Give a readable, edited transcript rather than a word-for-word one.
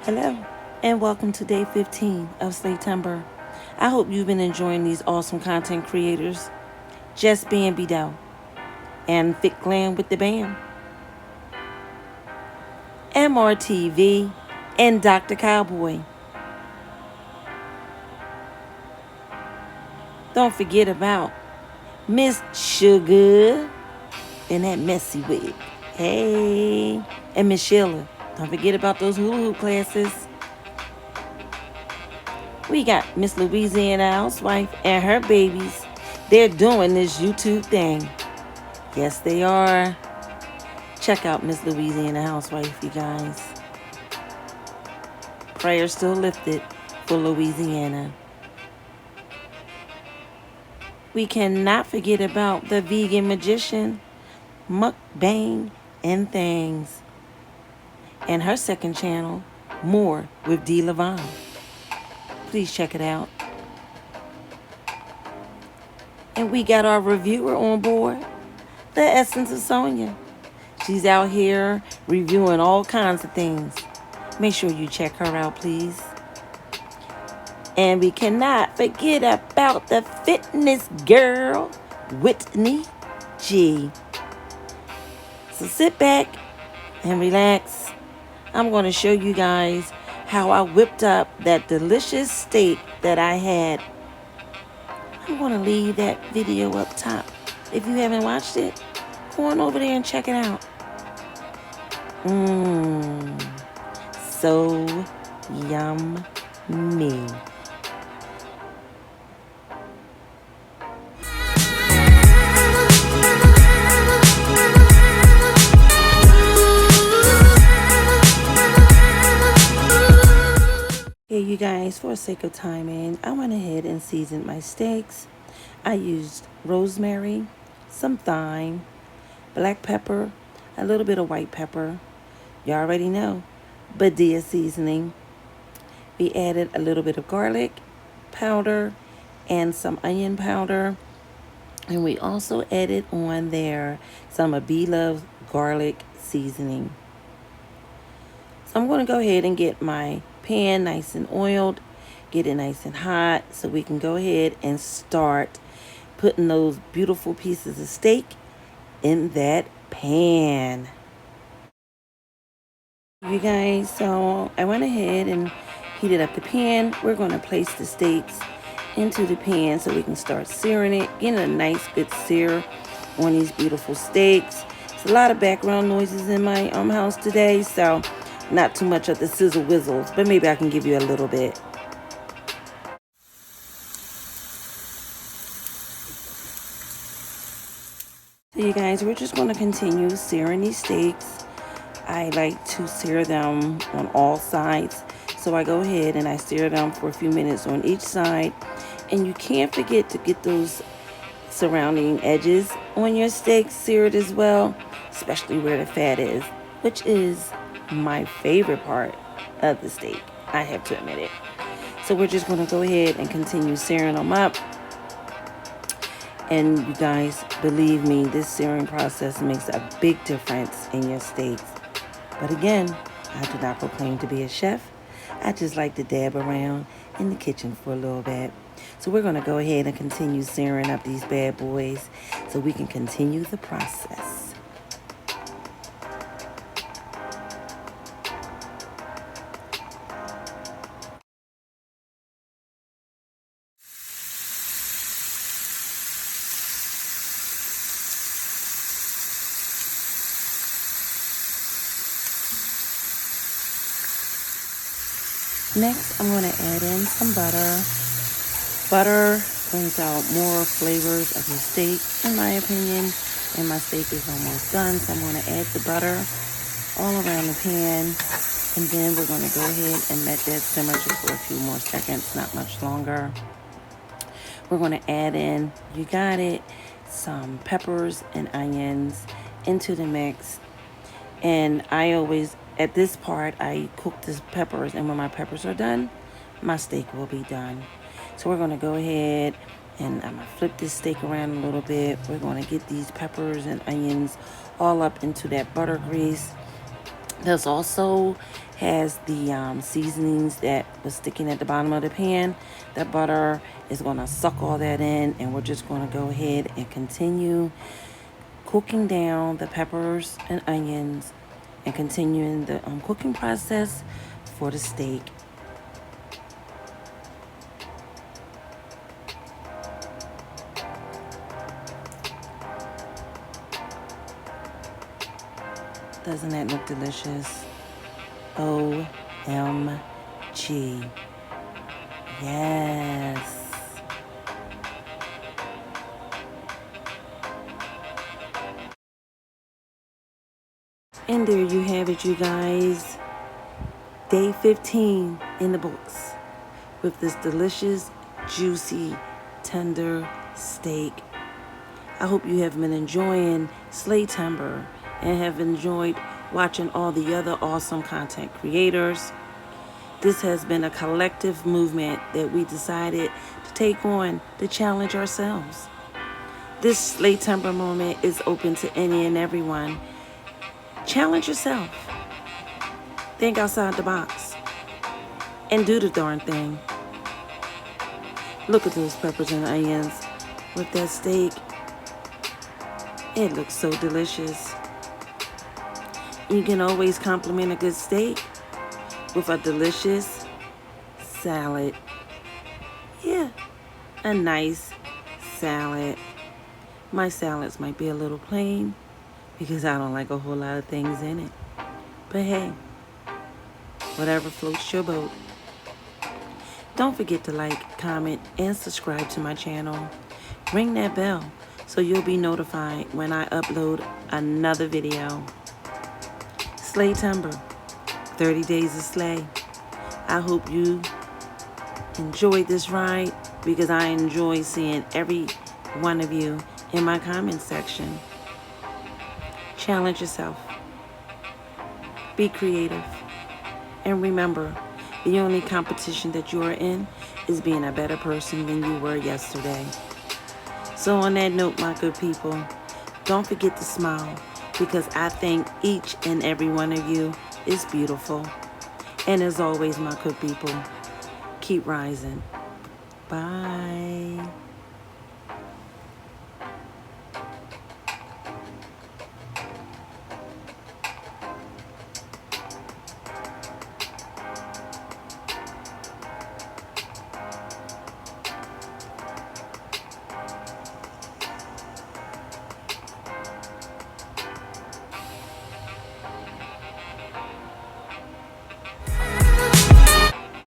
Hello, and welcome to day 15 of Slaytember. I hope you've been enjoying these awesome content creators, Just being Bedow and Fit-Glam with the band, MRTV, and Dr. Cowboy. Don't forget about Miss Sugar and that messy wig. Hey, and Miss Sheila. Don't forget about those hula hoop classes. We got Miss Louisiana housewife and her babies. They're doing this YouTube thing. Yes, they are. Check out Miss Louisiana housewife, you guys. Prayers still lifted for Louisiana. We cannot forget about the vegan magician, Mukbang and Things, and her second channel, More With Dee Lavon. Please check it out. And we got our reviewer on board, the Essence of Sonia. She's out here reviewing all kinds of things. Make sure you check her out, please. And we cannot forget about the fitness girl, Whitney G. So sit back and relax. I'm going to show you guys how I whipped up that delicious steak that I had. I'm going to leave that video up top. If you haven't watched it, go on over there and check it out. So yummy. Here, you guys, for the sake of timing, I went ahead and seasoned my steaks. I used rosemary, some thyme, black pepper, a little bit of white pepper. You already know, Badia seasoning. We added a little bit of garlic powder and some onion powder. And we also added on there some of B-Love's garlic seasoning. So I'm going to go ahead and get my pan nice and oiled, get it nice and hot so we can go ahead and start putting those beautiful pieces of steak in that pan. You guys, so I went ahead and heated up the pan. We're going to place the steaks into the pan so we can start searing it, getting a nice good sear on these beautiful steaks. There's a lot of background noises in my house today, so not too much of the sizzle whizzles, but maybe I can give you a little bit. So you guys, we're just going to continue searing these steaks. I like to sear them on all sides. So I go ahead and I sear them for a few minutes on each side. And you can't forget to get those surrounding edges on your steak seared as well, especially where the fat is, which is my favorite part of the steak. I have to admit it. So we're just going to go ahead and continue searing them up. And you guys, believe me, this searing process makes a big difference in your steaks. But again, I do not proclaim to be a chef. I just like to dab around in the kitchen for a little bit. So we're going to go ahead and continue searing up these bad boys so we can continue the process. Next, I'm going to add in some butter. Butter brings out more flavors of your steak, in my opinion. And my steak is almost done, so I'm going to add the butter all around the pan. And then we're going to go ahead and let that simmer just for a few more seconds, not much longer. We're going to add in, you got it, some peppers and onions into the mix. And I always, at this part, I cook the peppers, and when my peppers are done, my steak will be done. So we're going to go ahead and I'm going to flip this steak around a little bit. We're going to get these peppers and onions all up into that butter grease. This also has the seasonings that was sticking at the bottom of the pan. The butter is going to suck all that in, and we're just going to go ahead and continue cooking down the peppers and onions and continuing the cooking process for the steak. Doesn't that look delicious? OMG. Yes. And there you have it, you guys. Day 15 in the books with this delicious, juicy, tender steak. I hope you have been enjoying Slaytember and have enjoyed watching all the other awesome content creators. This has been a collective movement that we decided to take on to challenge ourselves. This Slaytember moment is open to any and everyone. Challenge yourself. Think outside the box and do the darn thing. Look at those peppers and onions with that steak. It looks so delicious. You can always complement a good steak with a delicious salad. Yeah, a nice salad. My salads might be a little plain because I don't like a whole lot of things in it. But hey, whatever floats your boat. Don't forget to like, comment, and subscribe to my channel. Ring that bell so you'll be notified when I upload another video. Slaytember, 30 days of slay. I hope you enjoyed this ride because I enjoy seeing every one of you in my comment section. Challenge yourself. Be creative. And remember, the only competition that you are in is being a better person than you were yesterday. So on that note, my good people, don't forget to smile because I think each and every one of you is beautiful. And as always, my good people, keep rising. Bye.